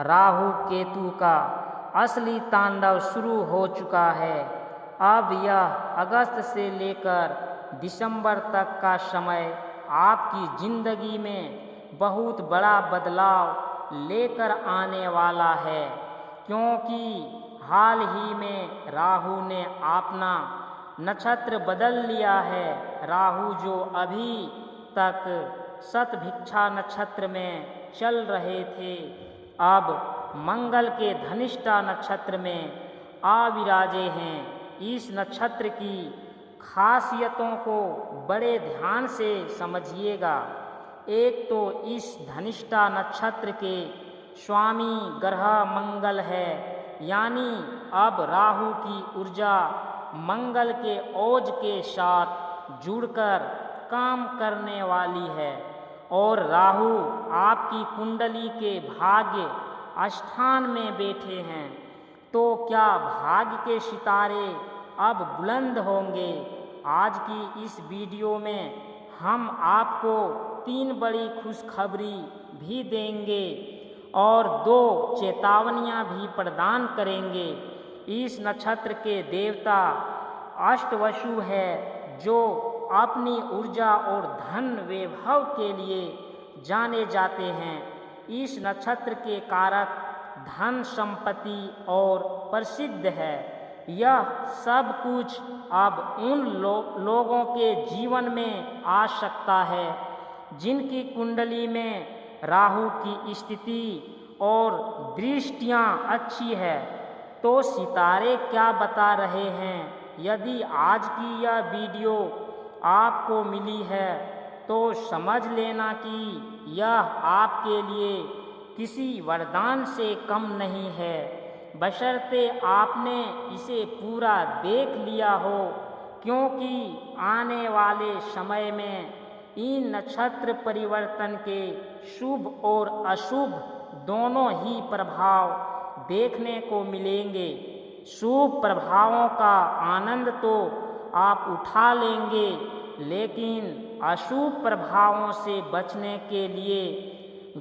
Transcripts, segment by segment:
राहु केतु का असली तांडव शुरू हो चुका है। अब यह अगस्त से लेकर दिसंबर तक का समय आपकी जिंदगी में बहुत बड़ा बदलाव लेकर आने वाला है, क्योंकि हाल ही में राहु ने अपना नक्षत्र बदल लिया है। राहु जो अभी तक शतभिक्षा नक्षत्र में चल रहे थे, अब मंगल के धनिष्ठा नक्षत्र में आ विराजे हैं। इस नक्षत्र की खासियतों को बड़े ध्यान से समझिएगा। एक तो इस धनिष्ठा नक्षत्र के स्वामी ग्रह मंगल है, यानी अब राहु की ऊर्जा मंगल के ओज के साथ जुड़कर काम करने वाली है और राहु आपकी कुंडली के भाग्य स्थान में बैठे हैं। तो क्या भाग्य के सितारे अब बुलंद होंगे? आज की इस वीडियो में हम आपको 3 बड़ी खुशखबरी भी देंगे और 2 चेतावनियां भी प्रदान करेंगे। इस नक्षत्र के देवता अष्टवसु है, जो अपनी ऊर्जा और धन वैभव के लिए जाने जाते हैं। इस नक्षत्र के कारक धन संपत्ति और प्रसिद्ध है। यह सब कुछ अब उन लोगों के जीवन में आ सकता है जिनकी कुंडली में राहु की स्थिति और दृष्टियां अच्छी है। तो सितारे क्या बता रहे हैं? यदि आज की यह वीडियो आपको मिली है तो समझ लेना कि यह आपके लिए किसी वरदान से कम नहीं है, बशर्ते आपने इसे पूरा देख लिया हो, क्योंकि आने वाले समय में इन नक्षत्र परिवर्तन के शुभ और अशुभ दोनों ही प्रभाव देखने को मिलेंगे। शुभ प्रभावों का आनंद तो आप उठा लेंगे, लेकिन अशुभ प्रभावों से बचने के लिए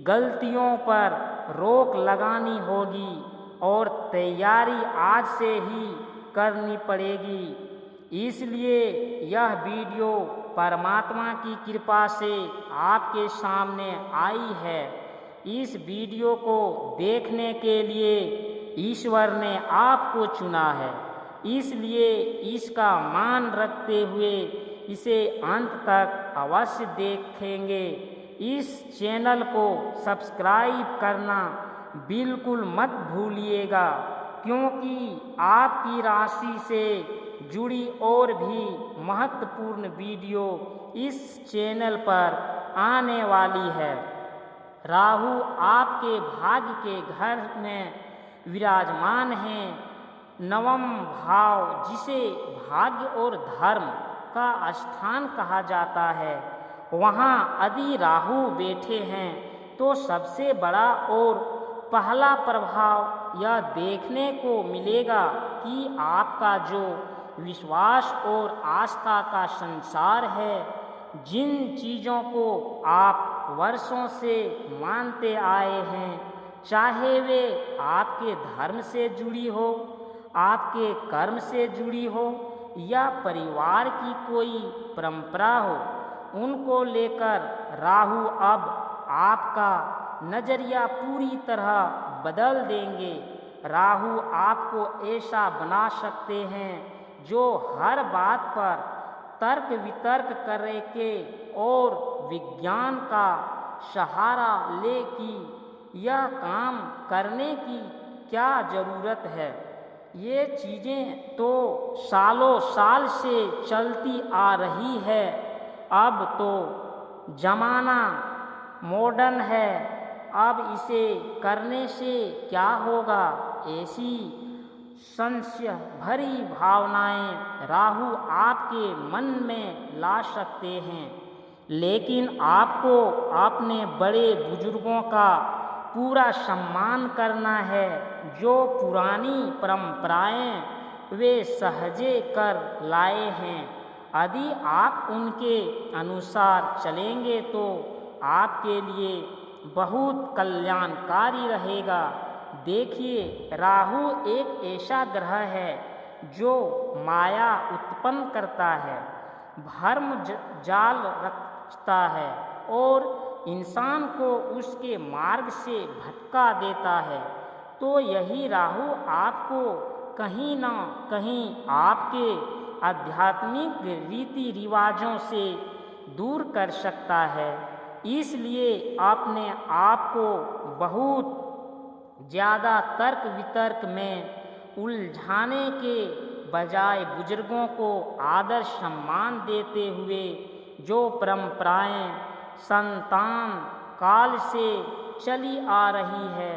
गलतियों पर रोक लगानी होगी और तैयारी आज से ही करनी पड़ेगी। इसलिए यह वीडियो परमात्मा की कृपा से आपके सामने आई है। इस वीडियो को देखने के लिए ईश्वर ने आपको चुना है, इसलिए इसका मान रखते हुए इसे अंत तक अवश्य देखेंगे। इस चैनल को सब्सक्राइब करना बिल्कुल मत भूलिएगा, क्योंकि आपकी राशि से जुड़ी और भी महत्वपूर्ण वीडियो इस चैनल पर आने वाली है। राहु आपके भाग्य के घर में विराजमान है। नवम भाव, जिसे भाग्य और धर्म का स्थान कहा जाता है, वहाँ यदि राहु बैठे हैं तो सबसे बड़ा और पहला प्रभाव यह देखने को मिलेगा कि आपका जो विश्वास और आस्था का संसार है, जिन चीज़ों को आप वर्षों से मानते आए हैं, चाहे वे आपके धर्म से जुड़ी हो, आपके कर्म से जुड़ी हो या परिवार की कोई परंपरा हो, उनको लेकर राहु अब आपका नज़रिया पूरी तरह बदल देंगे। राहु आपको ऐसा बना सकते हैं जो हर बात पर तर्क वितर्क करे के और विज्ञान का सहारा ले कि यह काम करने की क्या ज़रूरत है। ये चीज़ें तो सालों साल से चलती आ रही है, अब तो ज़माना मॉडर्न है, अब इसे करने से क्या होगा? ऐसी संशय भरी भावनाएं राहु आपके मन में ला सकते हैं, लेकिन आपको अपने बड़े बुजुर्गों का पूरा सम्मान करना है। जो पुरानी परंपराएं वे सहजे कर लाए हैं, यदि आप उनके अनुसार चलेंगे तो आपके लिए बहुत कल्याणकारी रहेगा। देखिए, राहु एक ऐसा ग्रह है जो माया उत्पन्न करता है, भ्रम जाल रचता है और इंसान को उसके मार्ग से भटका देता है। तो यही राहु आपको कहीं ना कहीं आपके आध्यात्मिक रीति रिवाजों से दूर कर सकता है। इसलिए अपने आप को बहुत ज़्यादा तर्क वितर्क में उलझाने के बजाय बुजुर्गों को आदर सम्मान देते हुए जो परंपराएं संतान काल से चली आ रही है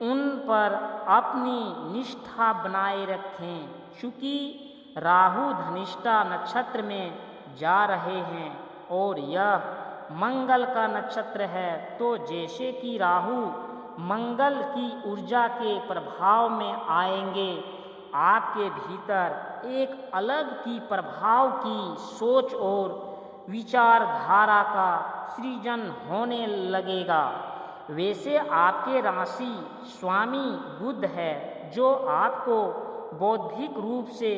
उन पर अपनी निष्ठा बनाए रखें। चूँकि राहु धनिष्ठा नक्षत्र में जा रहे हैं और यह मंगल का नक्षत्र है, तो जैसे कि राहु मंगल की ऊर्जा के प्रभाव में आएंगे, आपके भीतर एक अलग की प्रभाव की सोच और विचारधारा का सृजन होने लगेगा। वैसे आपके राशि स्वामी बुध है जो आपको बौद्धिक रूप से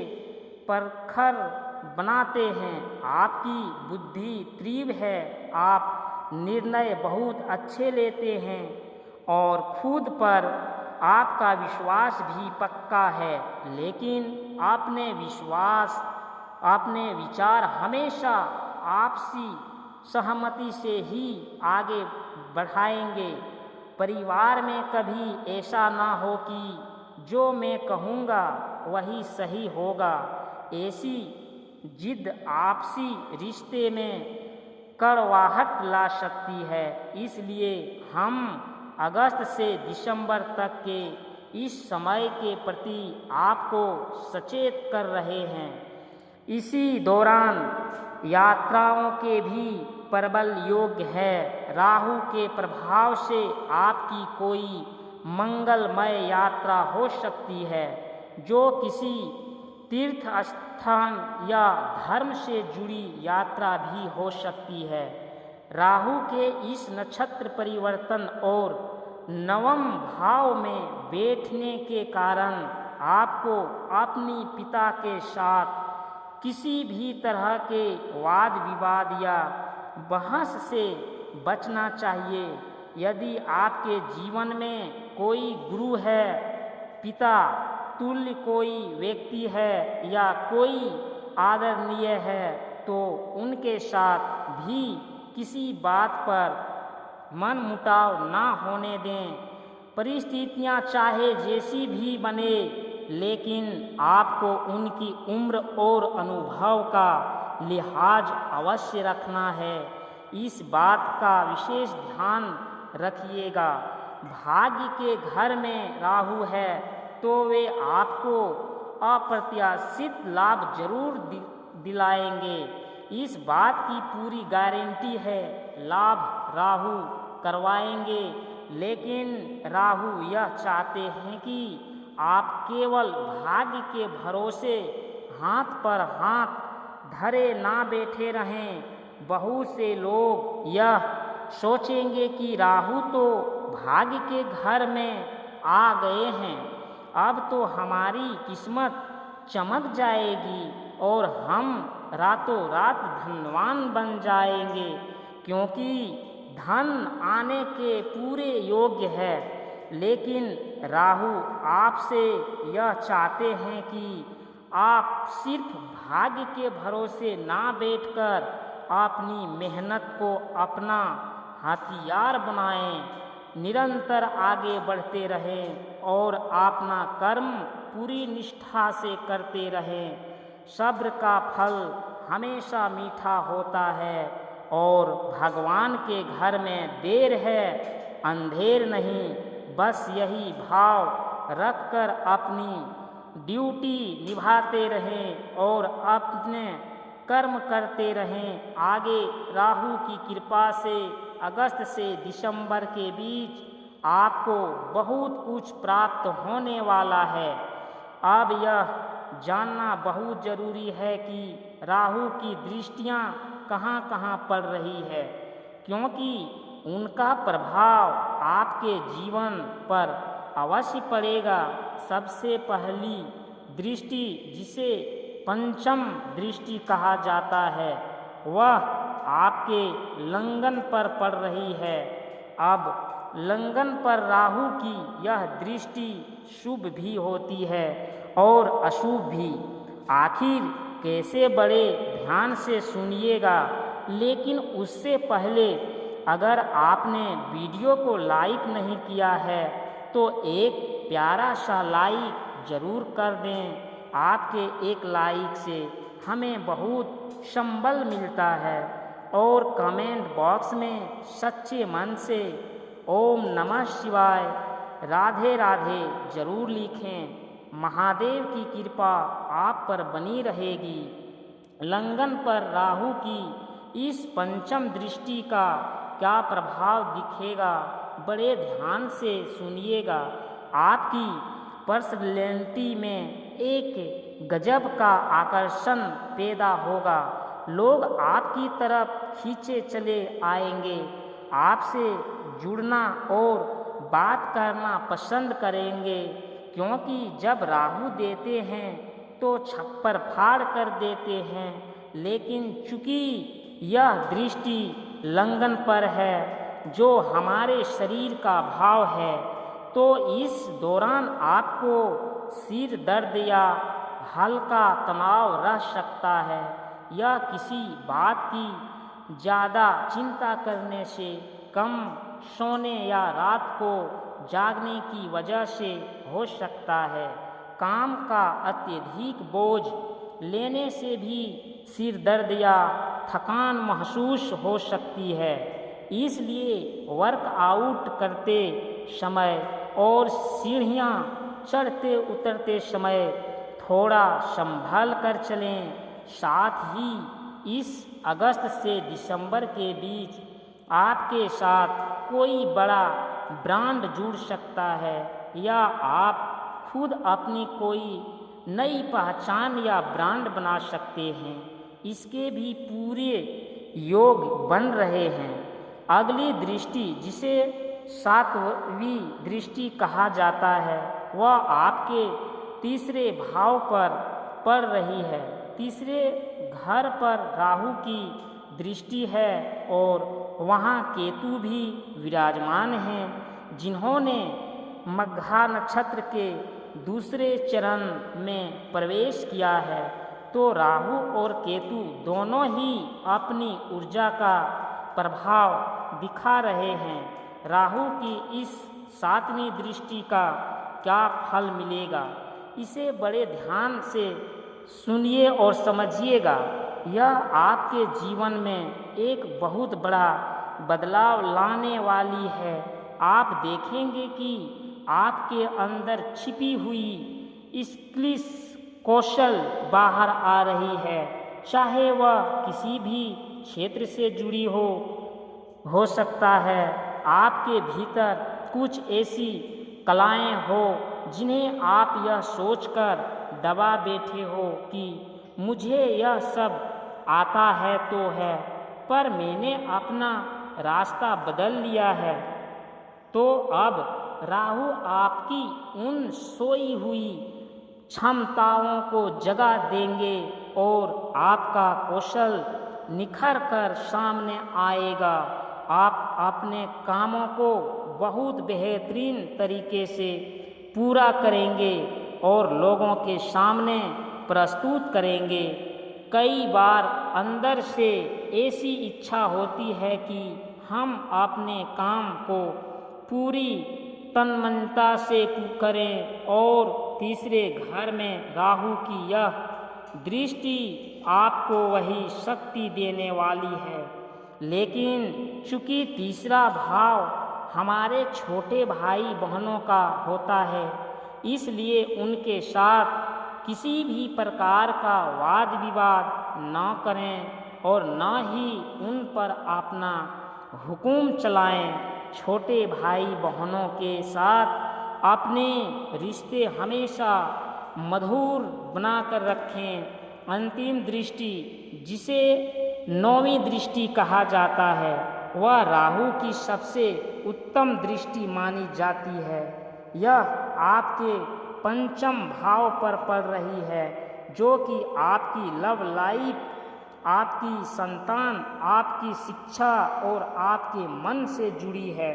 प्रखर बनाते हैं। आपकी बुद्धि तीव्र है, आप निर्णय बहुत अच्छे लेते हैं और खुद पर आपका विश्वास भी पक्का है, लेकिन अपने विचार हमेशा आपसी सहमति से ही आगे बढ़ाएंगे। परिवार में कभी ऐसा ना हो कि जो मैं कहूँगा वही सही होगा। ऐसी जिद आपसी रिश्ते में कड़वाहट ला सकती है। इसलिए हम अगस्त से दिसंबर तक के इस समय के प्रति आपको सचेत कर रहे हैं। इसी दौरान यात्राओं के भी प्रबल योग है। राहु के प्रभाव से आपकी कोई मंगलमय यात्रा हो सकती है, जो किसी तीर्थ स्थान या धर्म से जुड़ी यात्रा भी हो सकती है। राहु के इस नक्षत्र परिवर्तन और नवम भाव में बैठने के कारण आपको अपनी पिता के साथ किसी भी तरह के वाद विवाद या बहस से बचना चाहिए। यदि आपके जीवन में कोई गुरु है, पिता तुल्य कोई व्यक्ति है या कोई आदरणीय है, तो उनके साथ भी किसी बात पर मनमुटाव ना होने दें। परिस्थितियां चाहे जैसी भी बने, लेकिन आपको उनकी उम्र और अनुभव का लिहाज अवश्य रखना है। इस बात का विशेष ध्यान रखिएगा। भाग्य के घर में राहु है तो वे आपको अप्रत्याशित लाभ जरूर दिलाएंगे। इस बात की पूरी गारंटी है, लाभ राहु करवाएंगे। लेकिन राहु यह चाहते हैं कि आप केवल भाग्य के भरोसे हाथ पर हाथ धरे ना बैठे रहें। बहुत से लोग यह सोचेंगे कि राहु तो भाग्य के घर में आ गए हैं, अब तो हमारी किस्मत चमक जाएगी और हम रातों रात धनवान बन जाएंगे, क्योंकि धन आने के पूरे योग्य है। लेकिन राहु आपसे यह चाहते हैं कि आप सिर्फ भाग्य के भरोसे ना बैठकर अपनी मेहनत को अपना हथियार बनाएं, निरंतर आगे बढ़ते रहें और अपना कर्म पूरी निष्ठा से करते रहें। सब्र का फल हमेशा मीठा होता है और भगवान के घर में देर है, अंधेर नहीं। बस यही भाव रखकर अपनी ड्यूटी निभाते रहें और अपने कर्म करते रहें। आगे राहु की कृपा से अगस्त से दिसंबर के बीच आपको बहुत कुछ प्राप्त होने वाला है। अब यह जानना बहुत जरूरी है कि राहु की दृष्टियां कहां-कहां पड़ रही है, क्योंकि उनका प्रभाव आपके जीवन पर अवश्य पड़ेगा। सबसे पहली दृष्टि, जिसे पंचम दृष्टि कहा जाता है, वह आपके लग्न पर पड़ रही है। अब लग्न पर राहु की यह दृष्टि शुभ भी होती है और अशुभ भी। आखिर कैसे, बड़े ध्यान से सुनिएगा। लेकिन उससे पहले अगर आपने वीडियो को लाइक नहीं किया है तो एक प्यारा सा लाइक ज़रूर कर दें। आपके एक लाइक से हमें बहुत संबल मिलता है। और कमेंट बॉक्स में सच्चे मन से ओम नमः शिवाय, राधे राधे ज़रूर लिखें। महादेव की कृपा आप पर बनी रहेगी। लग्न पर राहु की इस पंचम दृष्टि का क्या प्रभाव दिखेगा, बड़े ध्यान से सुनिएगा। आपकी पर्सनैलिटी में एक गजब का आकर्षण पैदा होगा। लोग आपकी तरफ खींचे चले आएंगे, आपसे जुड़ना और बात करना पसंद करेंगे, क्योंकि जब राहु देते हैं तो छप्पर फाड़ कर देते हैं। लेकिन चूंकि यह दृष्टि लग्न पर है, जो हमारे शरीर का भाव है, तो इस दौरान आपको सिर दर्द या हल्का तनाव रह सकता है। यह किसी बात की ज़्यादा चिंता करने से, कम सोने या रात को जागने की वजह से हो सकता है। काम का अत्यधिक बोझ लेने से भी सिर दर्द या थकान महसूस हो सकती है। इसलिए वर्कआउट करते समय और सीढ़ियाँ चढ़ते उतरते समय थोड़ा संभल कर चलें। साथ ही इस अगस्त से दिसंबर के बीच आपके साथ कोई बड़ा ब्रांड जुड़ सकता है, या आप खुद अपनी कोई नई पहचान या ब्रांड बना सकते हैं। इसके भी पूरे योग बन रहे हैं। अगली दृष्टि, जिसे सातवीं दृष्टि कहा जाता है, वह आपके तीसरे भाव पर पड़ रही है। तीसरे घर पर राहु की दृष्टि है और वहाँ केतु भी विराजमान हैं, जिन्होंने मघा नक्षत्र के दूसरे चरण में प्रवेश किया है। तो राहु और केतु दोनों ही अपनी ऊर्जा का प्रभाव दिखा रहे हैं। राहु की इस सातवीं दृष्टि का क्या फल मिलेगा, इसे बड़े ध्यान से सुनिए और समझिएगा। यह आपके जीवन में एक बहुत बड़ा बदलाव लाने वाली है। आप देखेंगे कि आपके अंदर छिपी हुई स्किल्स, कौशल बाहर आ रही है, चाहे वह किसी भी क्षेत्र से जुड़ी हो सकता है। आपके भीतर कुछ ऐसी कलाएं हो जिन्हें आप यह सोचकर दबा बैठे हो कि मुझे यह सब आता है तो है, पर मैंने अपना रास्ता बदल लिया है। तो अब राहु आपकी उन सोई हुई क्षमताओं को जगा देंगे और आपका कौशल निखर कर सामने आएगा। आप अपने कामों को बहुत बेहतरीन तरीके से पूरा करेंगे और लोगों के सामने प्रस्तुत करेंगे। कई बार अंदर से ऐसी इच्छा होती है कि हम अपने काम को पूरी तन्मयता से करें, और तीसरे घर में राहु की यह दृष्टि आपको वही शक्ति देने वाली है। लेकिन चूंकि तीसरा भाव हमारे छोटे भाई बहनों का होता है, इसलिए उनके साथ किसी भी प्रकार का वाद विवाद न करें और न ही उन पर अपना हुक्म चलाएं। छोटे भाई बहनों के साथ अपने रिश्ते हमेशा मधुर बनाकर रखें। अंतिम दृष्टि, जिसे नौवीं दृष्टि कहा जाता है, वह राहु की सबसे उत्तम दृष्टि मानी जाती है। यह आपके पंचम भाव पर पड़ रही है, जो कि आपकी लव लाइफ, आपकी संतान, आपकी शिक्षा और आपके मन से जुड़ी है।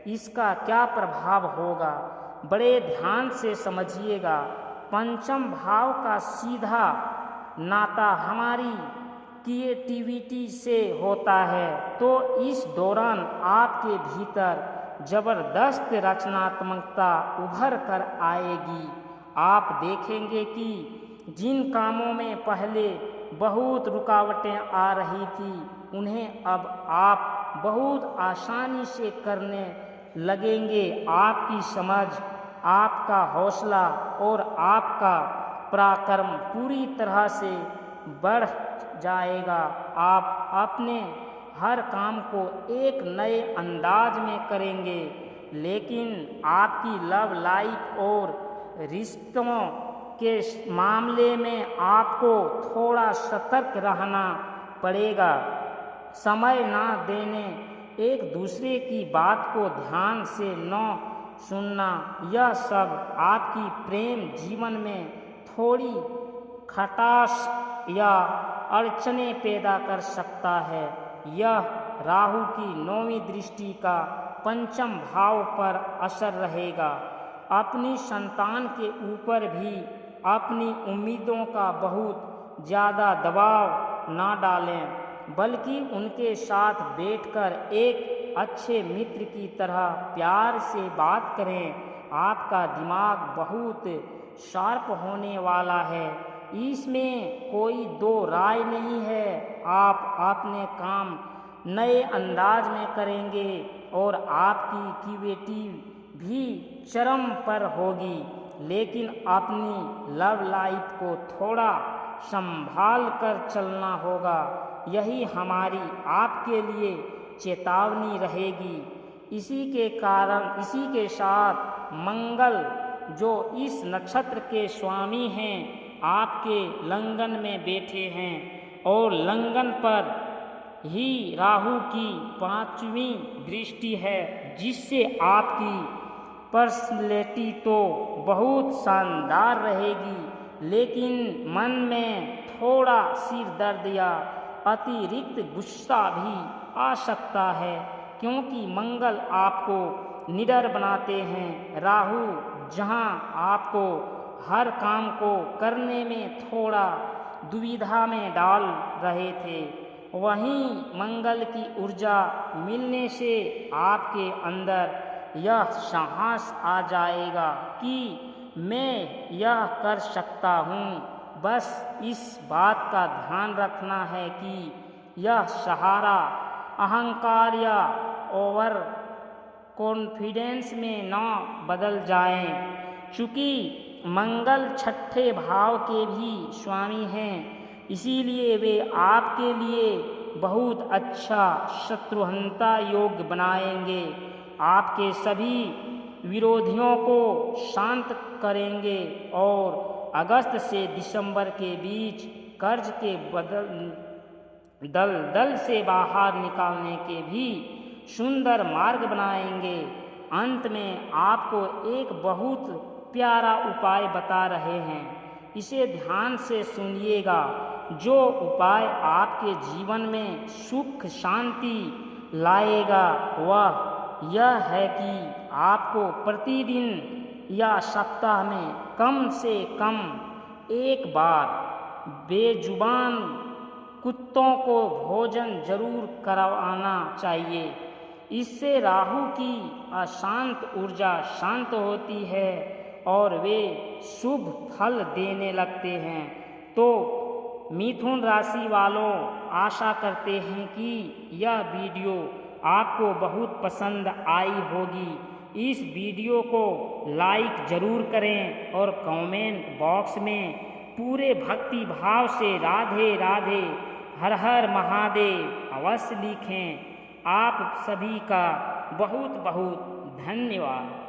इसका क्या प्रभाव होगा, बड़े ध्यान से समझिएगा। पंचम भाव का सीधा नाता हमारी क्रिएटिविटी से होता है, तो इस दौरान आपके भीतर जबरदस्त रचनात्मकता उभर कर आएगी। आप देखेंगे कि जिन कामों में पहले बहुत रुकावटें आ रही थी, उन्हें अब आप बहुत आसानी से करने लगेंगे। आपकी समझ, आपका हौसला और आपका पराक्रम पूरी तरह से बढ़ जाएगा। आप अपने हर काम को एक नए अंदाज में करेंगे, लेकिन आपकी लव लाइफ और रिश्तों के मामले में आपको थोड़ा सतर्क रहना पड़ेगा। समय ना देने, एक दूसरे की बात को ध्यान से न सुनना, यह सब आपकी प्रेम जीवन में थोड़ी खटास या अड़चनें पैदा कर सकता है। यह राहु की 9वीं दृष्टि का पंचम भाव पर असर रहेगा। अपनी संतान के ऊपर भी अपनी उम्मीदों का बहुत ज़्यादा दबाव ना डालें, बल्कि उनके साथ बैठकर एक अच्छे मित्र की तरह प्यार से बात करें। आपका दिमाग बहुत शार्प होने वाला है, इसमें कोई दो राय नहीं है। आप अपने काम नए अंदाज में करेंगे और आपकी क्रिएटिविटी भी चरम पर होगी, लेकिन अपनी लव लाइफ को थोड़ा संभाल कर चलना होगा। यही हमारी आपके लिए चेतावनी रहेगी। इसी के साथ मंगल, जो इस नक्षत्र के स्वामी हैं, आपके लग्न में बैठे हैं और लग्न पर ही राहु की 5वीं दृष्टि है, जिससे आपकी पर्सनैलिटी तो बहुत शानदार रहेगी, लेकिन मन में थोड़ा सिर दर्द या अतिरिक्त गुस्सा भी आ सकता है, क्योंकि मंगल आपको निडर बनाते हैं। राहु जहां आपको हर काम को करने में थोड़ा दुविधा में डाल रहे थे, वहीं मंगल की ऊर्जा मिलने से आपके अंदर यह साहस आ जाएगा कि मैं यह कर सकता हूँ। बस इस बात का ध्यान रखना है कि यह सहारा अहंकार या ओवर कॉन्फिडेंस में न बदल जाए। चूँकि मंगल 6ठे भाव के भी स्वामी हैं, इसीलिए वे आपके लिए बहुत अच्छा शत्रुहंता योग बनाएंगे। आपके सभी विरोधियों को शांत करेंगे और अगस्त से दिसंबर के बीच कर्ज के दलदल से बाहर निकालने के भी सुंदर मार्ग बनाएंगे। अंत में आपको एक बहुत प्यारा उपाय बता रहे हैं, इसे ध्यान से सुनिएगा। जो उपाय आपके जीवन में सुख शांति लाएगा वह यह है कि आपको प्रतिदिन या सप्ताह में कम से कम एक बार बेजुबान कुत्तों को भोजन जरूर करवाना चाहिए। इससे राहु की अशांत ऊर्जा शांत होती है और वे शुभ फल देने लगते हैं। तो मिथुन राशि वालों, आशा करते हैं कि यह वीडियो आपको बहुत पसंद आई होगी। इस वीडियो को लाइक ज़रूर करें और कमेंट बॉक्स में पूरे भक्ति भाव से राधे राधे हर हर महादेव अवश्य लिखें। आप सभी का बहुत बहुत धन्यवाद।